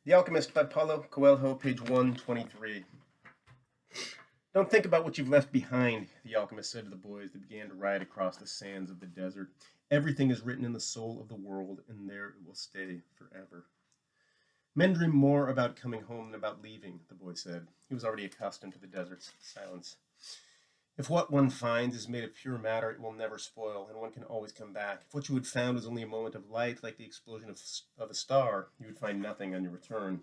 The Alchemist by Paulo Coelho, page 123. Don't think about what you've left behind, the alchemist said to the boys that began to ride across the sands of the desert. Everything is written in the soul of the world, and there it will stay forever. Men dream more about coming home than about leaving, the boy said. He was already accustomed to the desert's silence. If what one finds is made of pure matter, it will never spoil, and one can always come back. If what you had found was only a moment of light, like the explosion of a star, you would find nothing on your return.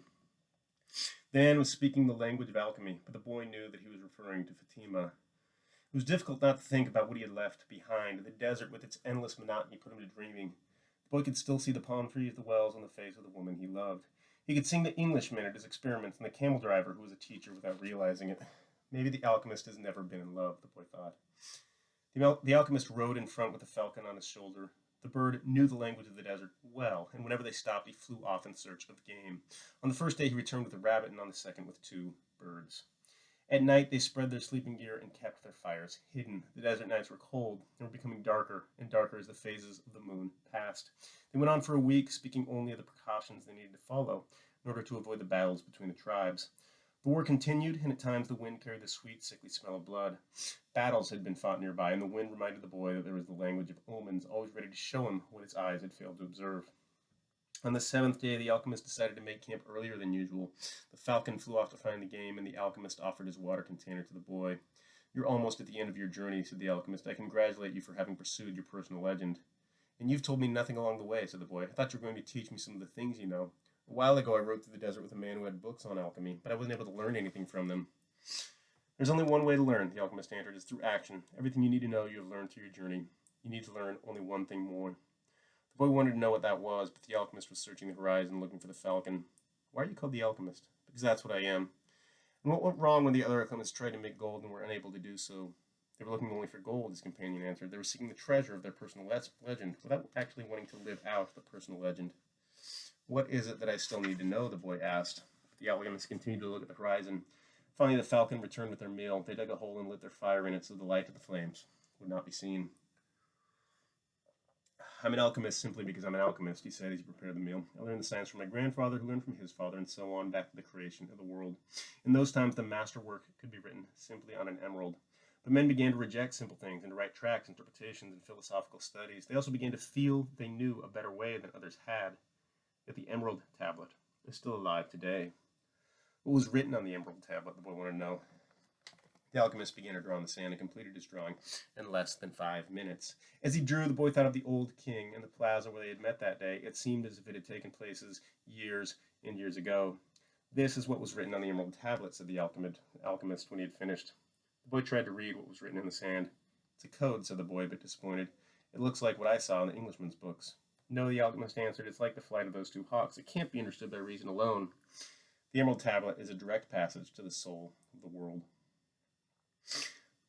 The man was speaking the language of alchemy, but the boy knew that he was referring to Fatima. It was difficult not to think about what he had left behind. The desert, with its endless monotony, put him to dreaming. The boy could still see the palm trees, the wells, and the face of the woman he loved. He could sing the Englishman at his experiments and the camel driver who was a teacher without realizing it. Maybe the alchemist has never been in love, the boy thought. The alchemist rode in front with the falcon on his shoulder. The bird knew the language of the desert well, and whenever they stopped, he flew off in search of game. On the first day, he returned with a rabbit, and on the second, with 2 birds. At night, they spread their sleeping gear and kept their fires hidden. The desert nights were cold and were becoming darker and darker as the phases of the moon passed. They went on for a week, speaking only of the precautions they needed to follow in order to avoid the battles between the tribes. The war continued, and at times the wind carried the sweet, sickly smell of blood. Battles had been fought nearby, and the wind reminded the boy that there was the language of omens, always ready to show him what his eyes had failed to observe. On the 7th day, the alchemist decided to make camp earlier than usual. The falcon flew off to find the game, and the alchemist offered his water container to the boy. You're almost at the end of your journey, said the alchemist. I congratulate you for having pursued your personal legend. And you've told me nothing along the way, said the boy. I thought you were going to teach me some of the things you know. A while ago, I rode through the desert with a man who had books on alchemy, but I wasn't able to learn anything from them. There's only one way to learn, the alchemist answered. It's through action. Everything you need to know, you have learned through your journey. You need to learn only one thing more. The boy wanted to know what that was, but the alchemist was searching the horizon, looking for the falcon. Why are you called the alchemist? Because that's what I am. And what went wrong when the other alchemists tried to make gold and were unable to do so? They were looking only for gold, his companion answered. They were seeking the treasure of their personal legend, without actually wanting to live out the personal legend. What is it that I still need to know? The boy asked. The alchemists continued to look at the horizon. Finally, the falcon returned with their meal. They dug a hole and lit their fire in it so the light of the flames would not be seen. I'm an alchemist simply because I'm an alchemist, he said as he prepared the meal. I learned the science from my grandfather, who learned from his father, and so on back to the creation of the world. In those times, the masterwork could be written simply on an emerald. But men began to reject simple things and to write tracts, interpretations, and philosophical studies. They also began to feel they knew a better way than others had. Yet the emerald tablet is still alive today. What was written on the emerald tablet, the boy wanted to know. The alchemist began to draw in the sand and completed his drawing in less than 5 minutes. As he drew, the boy thought of the old king and the plaza where they had met that day. It seemed as if it had taken place years and years ago. This is what was written on the emerald tablet, said the alchemist when he had finished. The boy tried to read what was written in the sand. It's a code, said the boy, a bit disappointed. It looks like what I saw in the Englishman's books. No, the alchemist answered, it's like the flight of those 2 hawks. It can't be understood by reason alone. The emerald tablet is a direct passage to the soul of the world.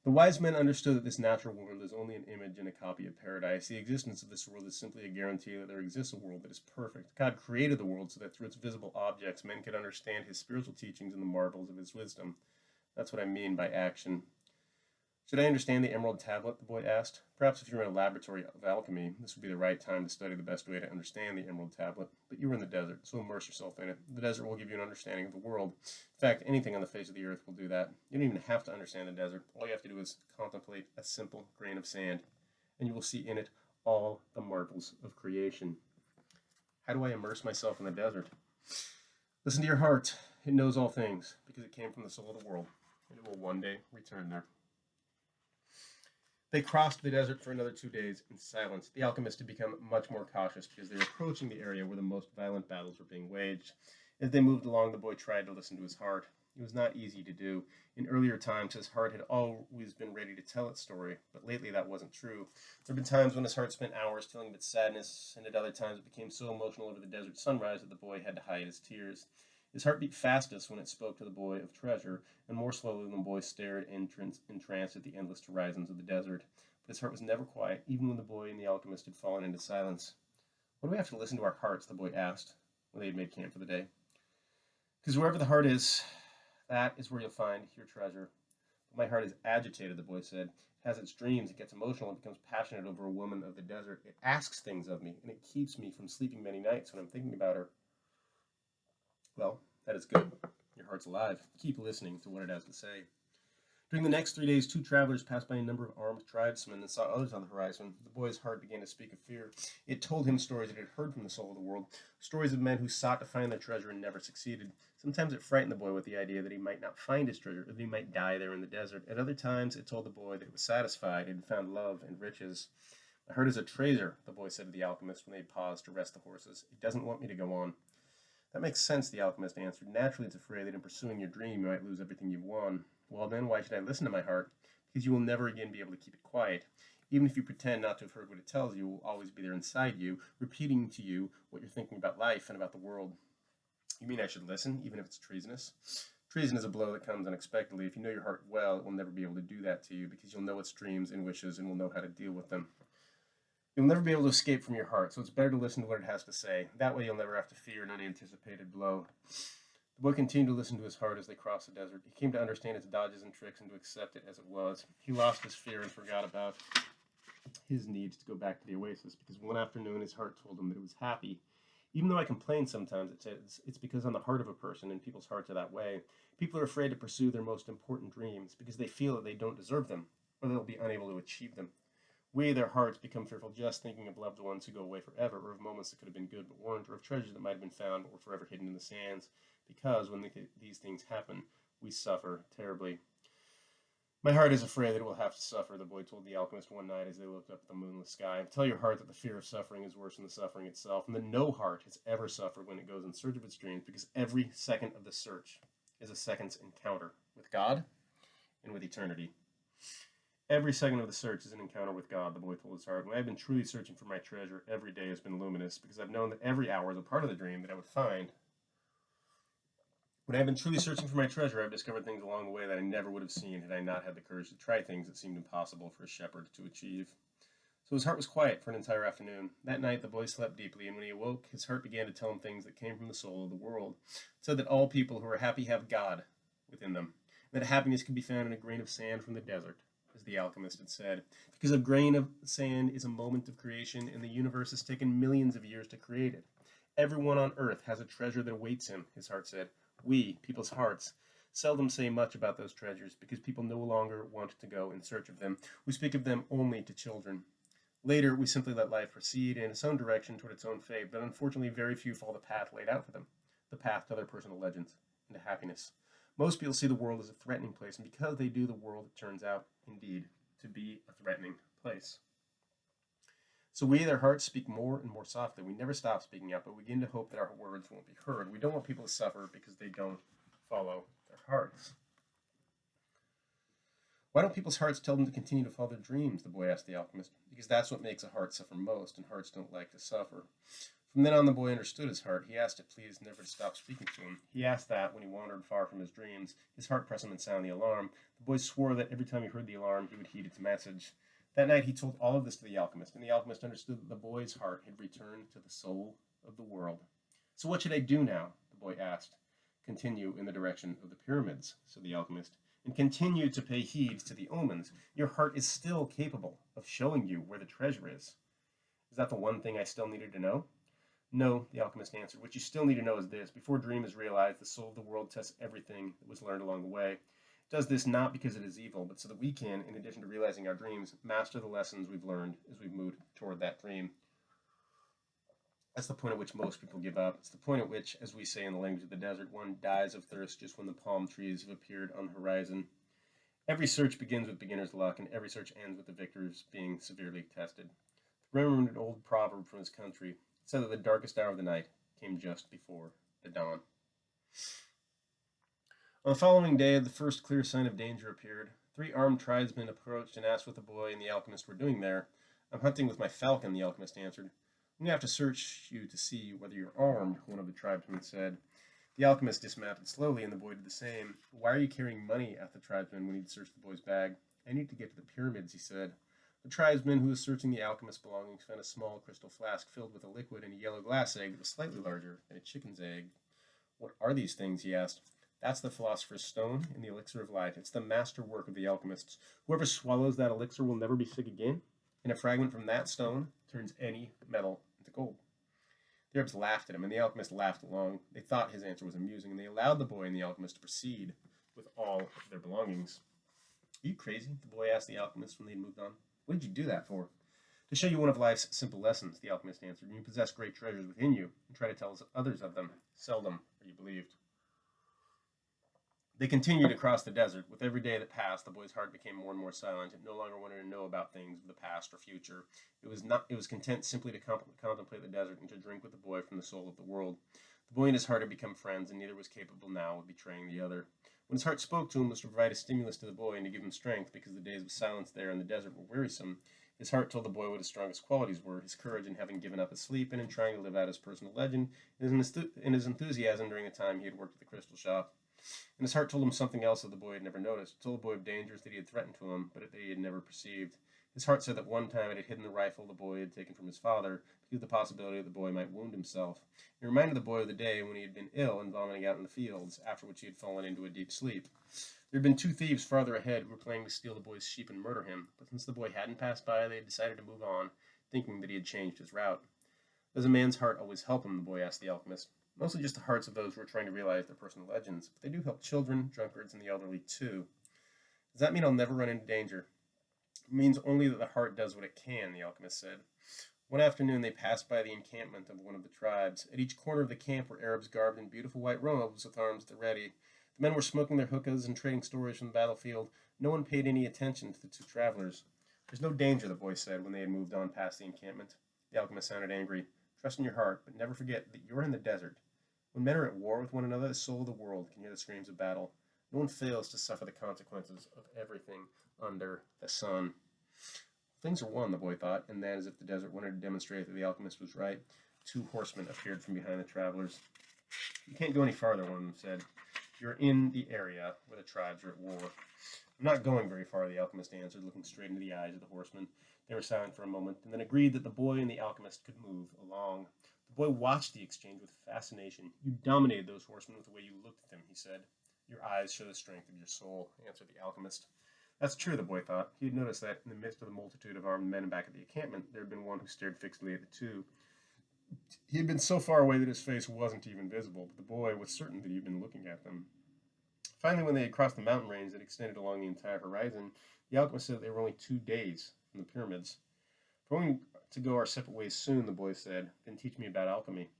The wise men understood that this natural world is only an image and a copy of paradise. The existence of this world is simply a guarantee that there exists a world that is perfect. God created the world so that through its visible objects men could understand his spiritual teachings and the marvels of his wisdom. That's what I mean by action. Should I understand the emerald tablet? The boy asked. Perhaps if you were in a laboratory of alchemy, this would be the right time to study the best way to understand the emerald tablet. But you were in the desert, so immerse yourself in it. The desert will give you an understanding of the world. In fact, anything on the face of the earth will do that. You don't even have to understand the desert. All you have to do is contemplate a simple grain of sand, and you will see in it all the marvels of creation. How do I immerse myself in the desert? Listen to your heart. It knows all things, because it came from the soul of the world, and it will one day return there. They crossed the desert for another 2 days in silence. The alchemists had become much more cautious because they were approaching the area where the most violent battles were being waged. As they moved along, the boy tried to listen to his heart. It was not easy to do. In earlier times, his heart had always been ready to tell its story, but lately that wasn't true. There had been times when his heart spent hours telling of its sadness, and at other times it became so emotional over the desert sunrise that the boy had to hide his tears. His heart beat fastest when it spoke to the boy of treasure, and more slowly when the boy stared entranced at the endless horizons of the desert. But his heart was never quiet, even when the boy and the alchemist had fallen into silence. Why do we have to listen to our hearts? The boy asked when they had made camp for the day. Because wherever the heart is, that is where you'll find your treasure. But my heart is agitated, the boy said. It has its dreams, it gets emotional, and becomes passionate over a woman of the desert. It asks things of me, and it keeps me from sleeping many nights when I'm thinking about her. Well, that is good. Your heart's alive. Keep listening to what it has to say. During the next 3 days, two travelers passed by a number of armed tribesmen and saw others on the horizon. The boy's heart began to speak of fear. It told him stories it had heard from the soul of the world, stories of men who sought to find their treasure and never succeeded. Sometimes it frightened the boy with the idea that he might not find his treasure, or that he might die there in the desert. At other times, it told the boy that it was satisfied and had found love and riches. "My heart is a treasure," the boy said to the alchemist when they paused to rest the horses. "It doesn't want me to go on." "That makes sense," the alchemist answered. "Naturally, it's afraid that in pursuing your dream you might lose everything you've won." "Well, then, why should I listen to my heart?" "Because you will never again be able to keep it quiet. Even if you pretend not to have heard what it tells you, it will always be there inside you, repeating to you what you're thinking about life and about the world." "You mean I should listen, even if it's treasonous?" "Treason is a blow that comes unexpectedly. If you know your heart well, it will never be able to do that to you, because you'll know its dreams and wishes and will know how to deal with them. You'll never be able to escape from your heart, so it's better to listen to what it has to say. That way you'll never have to fear an unanticipated blow." The boy continued to listen to his heart as they crossed the desert. He came to understand its dodges and tricks and to accept it as it was. He lost his fear and forgot about his need to go back to the oasis, because one afternoon his heart told him that it was happy. "Even though I complain sometimes," it says, "it's because I'm the heart of a person, and people's hearts are that way. People are afraid to pursue their most important dreams because they feel that they don't deserve them, or they'll be unable to achieve them. We, their hearts, become fearful just thinking of loved ones who go away forever, or of moments that could have been good but weren't, or of treasures that might have been found but were forever hidden in the sands. Because when these things happen, we suffer terribly." "My heart is afraid that it will have to suffer," the boy told the alchemist one night as they looked up at the moonless sky. "Tell your heart that the fear of suffering is worse than the suffering itself, and that no heart has ever suffered when it goes in search of its dreams, because every second of the search is a second's encounter with God and with eternity." "Every second of the search is an encounter with God," the boy told his heart. "When I've been truly searching for my treasure, every day has been luminous, because I've known that every hour is a part of the dream that I would find. When I've been truly searching for my treasure, I've discovered things along the way that I never would have seen had I not had the courage to try things that seemed impossible for a shepherd to achieve." So his heart was quiet for an entire afternoon. That night the boy slept deeply, and when he awoke, his heart began to tell him things that came from the soul of the world. It said that all people who are happy have God within them, and that happiness can be found in a grain of sand from the desert, as the alchemist had said. Because a grain of sand is a moment of creation, and the universe has taken millions of years to create it. Everyone on earth has a treasure that awaits him, his heart said. We, people's hearts, seldom say much about those treasures, because people no longer want to go in search of them. We speak of them only to children. Later, we simply let life proceed in its own direction toward its own fate, but unfortunately very few follow the path laid out for them, the path to their personal legends and to happiness. Most people see the world as a threatening place, and because they do, the world turns out, indeed, to be a threatening place. So we, their hearts, speak more and more softly. We never stop speaking out, but we begin to hope that our words won't be heard. We don't want people to suffer because they don't follow their hearts. "Why don't people's hearts tell them to continue to follow their dreams?" the boy asked the alchemist. "Because that's what makes a heart suffer most, and hearts don't like to suffer." From then on, the boy understood his heart. He asked it please never to stop speaking to him. He asked that when he wandered far from his dreams, his heart pressed him and sound the alarm. The boy swore that every time he heard the alarm, he would heed its message. That night he told all of this to the alchemist, and the alchemist understood that the boy's heart had returned to the soul of the world. "So what should I do now?" the boy asked. "Continue in the direction of the pyramids," said the alchemist, "and continue to pay heed to the omens. Your heart is still capable of showing you where the treasure is." "Is that the one thing I still needed to know?" "No," the alchemist answered. "What you still need to know is this. Before a dream is realized, the soul of the world tests everything that was learned along the way. It does this not because it is evil, but so that we can, in addition to realizing our dreams, master the lessons we've learned as we've moved toward that dream." That's the point at which most people give up. It's the point at which, as we say in the language of the desert, one dies of thirst just when the palm trees have appeared on the horizon. Every search begins with beginner's luck, and every search ends with the victors being severely tested. The remembered an old proverb from his country. It said that the darkest hour of the night came just before the dawn. On the following day, the first clear sign of danger appeared. 3 armed tribesmen approached and asked what the boy and the alchemist were doing there. "I'm hunting with my falcon," the alchemist answered. "I'm going to have to search you to see whether you're armed," one of the tribesmen said. The alchemist dismounted slowly, and the boy did the same. "Why are you carrying money?" asked the tribesman when he'd searched the boy's bag. "I need to get to the pyramids," he said. The tribesman who was searching the alchemist's belongings found a small crystal flask filled with a liquid and a yellow glass egg that was slightly larger than a chicken's egg. "What are these things?" he asked. "That's the philosopher's stone and the elixir of life. It's the master work of the alchemists. Whoever swallows that elixir will never be sick again, and a fragment from that stone turns any metal into gold." The Arabs laughed at him, and the alchemist laughed along. They thought his answer was amusing, and they allowed the boy and the alchemist to proceed with all of their belongings. Are you crazy? The boy asked the alchemist when they had moved on. What did you do that for? To show you one of life's simple lessons, the alchemist answered. You possess great treasures within you, and try to tell others of them. Seldom are you believed. They continued across the desert. With every day that passed, the boy's heart became more and more silent. It no longer wanted to know about things of the past or future. It was content simply to contemplate the desert and to drink with the boy from the soul of the world. The boy and his heart had become friends, and neither was capable now of betraying the other. When his heart spoke to him, it was to provide a stimulus to the boy and to give him strength, because the days of silence there in the desert were wearisome. His heart told the boy what his strongest qualities were: his courage in having given up his sleep and in trying to live out his personal legend, and his enthusiasm during the time he had worked at the crystal shop. And his heart told him something else that the boy had never noticed. It told the boy of dangers that he had threatened to him, but that he had never perceived. His heart said that one time it had hidden the rifle the boy had taken from his father, because of the possibility that the boy might wound himself. It reminded the boy of the day when he had been ill and vomiting out in the fields, after which he had fallen into a deep sleep. There had been 2 thieves farther ahead who were planning to steal the boy's sheep and murder him, but since the boy hadn't passed by, they had decided to move on, thinking that he had changed his route. Does a man's heart always help him? The boy asked the alchemist. Mostly just the hearts of those who are trying to realize their personal legends, but they do help children, drunkards, and the elderly too. Does that mean I'll never run into danger? It means only that the heart does what it can, the alchemist said. One afternoon they passed by the encampment of one of the tribes. At each corner of the camp were Arabs garbed in beautiful white robes with arms at the ready. The men were smoking their hookahs and trading stories from the battlefield. No one paid any attention to the 2 travelers. There's no danger, the boy said when they had moved on past the encampment. The alchemist sounded angry. Trust in your heart, but never forget that you're in the desert. When men are at war with one another, the soul of the world can hear the screams of battle. No one fails to suffer the consequences of everything under the sun. Things are won, the boy thought, and then, as if the desert wanted to demonstrate that the alchemist was right, 2 horsemen appeared from behind the travelers. You can't go any farther, one of them said. You're in the area where the tribes are at war. I'm not going very far, the alchemist answered, looking straight into the eyes of the horsemen. They were silent for a moment, and then agreed that the boy and the alchemist could move along. The boy watched the exchange with fascination. You dominated those horsemen with the way you looked at them, he said. Your eyes show the strength of your soul, answered the alchemist. That's true, the boy thought. He had noticed that in the midst of the multitude of armed men back at the encampment, there had been one who stared fixedly at the 2. He had been so far away that his face wasn't even visible, but the boy was certain that he had been looking at them. Finally, when they had crossed the mountain range that extended along the entire horizon, the alchemist said they were only 2 days from the pyramids. We're going to go our separate ways soon, the boy said. Then teach me about alchemy.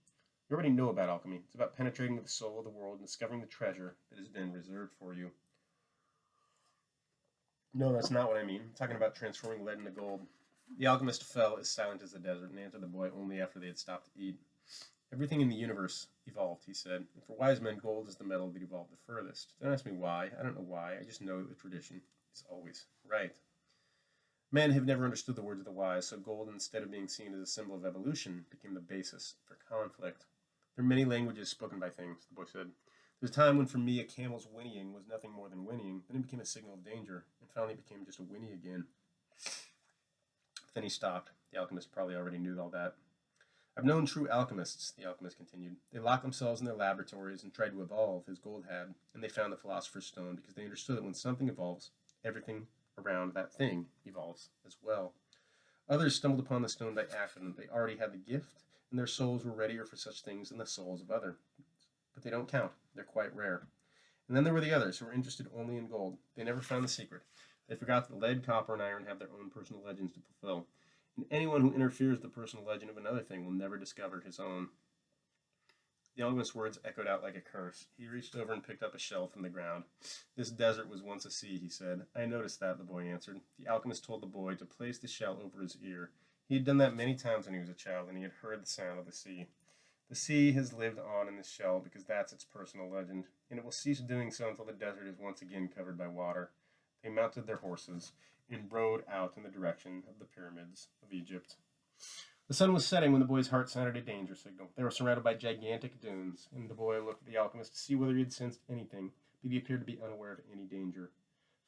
You already know about alchemy. It's about penetrating to the soul of the world and discovering the treasure that has been reserved for you. No, that's not what I mean. I'm talking about transforming lead into gold. The alchemist fell as silent as the desert and answered the boy only after they had stopped to eat. Everything in the universe evolved, he said. And for wise men, gold is the metal that evolved the furthest. Don't ask me why. I don't know why. I just know that the tradition is always right. Men have never understood the words of the wise, so gold, instead of being seen as a symbol of evolution, became the basis for conflict. There are many languages spoken by things, the boy said. There's a time when for me a camel's whinnying was nothing more than whinnying, then it became a signal of danger, and finally it became just a whinny again. But then he stopped. The alchemist probably already knew all that. I've known true alchemists, the alchemist continued. They locked themselves in their laboratories and tried to evolve, as gold had, and they found the philosopher's stone because they understood that when something evolves, everything around that thing evolves as well. Others stumbled upon the stone by accident. They already had the gift, and their souls were readier for such things than the souls of others. But they don't count. They're quite rare. And then there were the others who were interested only in gold. They never found the secret. They forgot that lead, copper, and iron have their own personal legends to fulfill. And anyone who interferes with the personal legend of another thing will never discover his own. The alchemist's words echoed out like a curse. He reached over and picked up a shell from the ground. This desert was once a sea, he said. I noticed that, the boy answered. The alchemist told the boy to place the shell over his ear. He had done that many times when he was a child, and he had heard the sound of the sea. The sea has lived on in this shell because that's its personal legend, and it will cease doing so until the desert is once again covered by water. They mounted their horses and rode out in the direction of the pyramids of Egypt. The sun was setting when the boy's heart sounded a danger signal. They were surrounded by gigantic dunes, and the boy looked at the alchemist to see whether he had sensed anything, but he appeared to be unaware of any danger.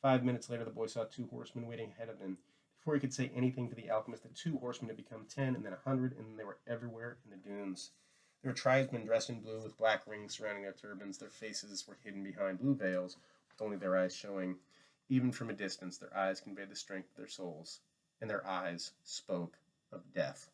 5 minutes later, the boy saw 2 horsemen waiting ahead of them. Before he could say anything to the alchemist, the 2 horsemen had become 10, and then 100, and they were everywhere in the dunes. There were tribesmen dressed in blue with black rings surrounding their turbans. Their faces were hidden behind blue veils, with only their eyes showing. Even from a distance, their eyes conveyed the strength of their souls, and their eyes spoke of death.